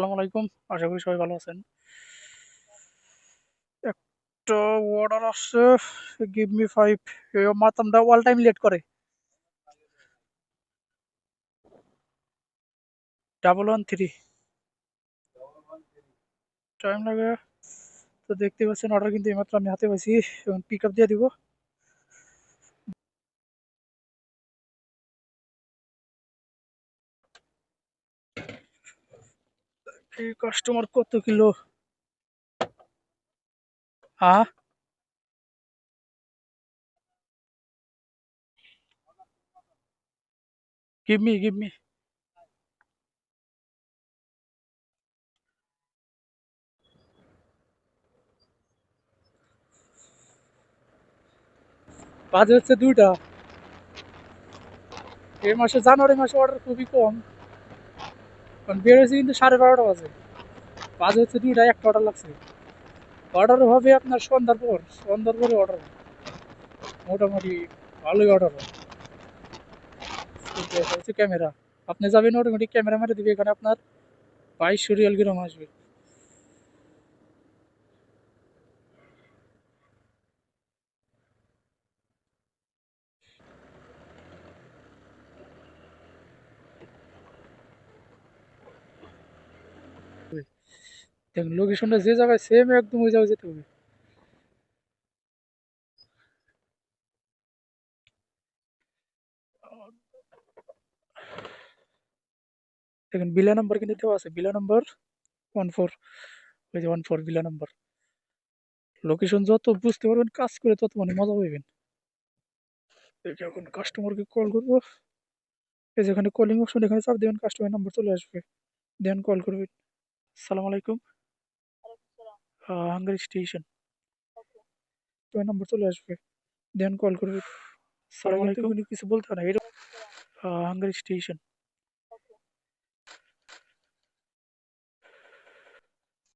আসসালামু আলাইকুম। আশা করি সবাই ভালো আছেন। একটা অর্ডার আসছে, গিভ মি 5। এ মাতামটা অল টাইম লেট করে। 113 টাইম লাগে। তো দেখতে পাচ্ছেন অর্ডার কিন্তু এইমাত্র আমি হাতে পাইছি এবং পিক আপ দিয়ে দিব। এই কাস্টমার কত কিলো? হ্যাঁ, গিভ মি। বাজে হচ্ছে 2টা। এই মাসে জানুয়ারি মাসে অর্ডার খুবই কম, কারণ বের হয়েছে কিন্তু 12:30 বাজে। বাজে হচ্ছে 2টা, একটা অর্ডার লাগছে। অর্ডার হবে আপনার সন্ধ্যার পরে অর্ডার মোটামুটি ভালোই অর্ডার হয়। এটা হচ্ছে ক্যামেরা। আপনি যাবেন অটোমেটিক ক্যামেরা মেরে দিবে, এখানে আপনার 2200 রিয়াল গ্রাম আসবে। দেখুন লোকেশনটা যে জায়গায় সেম একদম ওই জায়গায় যেতে হবে। দেখুন বিলা নাম্বার কিন্তু দেওয়া আছে, বিলা নাম্বার 14। ওই যে 14 বিলা নাম্বার। লোকেশন যত বুঝতে পারবেন কাজ করে তত মানে মজা পাইবেন। দেখি এখন কাস্টমারকে কল করবো। এই যেখানে কলিং অপশন, এখানে চাপ দেবেন, কাস্টমার নাম্বার চলে আসবে, দেন কল করবেন। সালাম আলাইকুম, হাঙ্গারি স্টেশন, তোমার নাম্বার চলে আসবে, দেন কল করবে। সালাম আলাইকুম, কিছু বলতে হবে না, এটা হাঙ্গারি স্টেশন।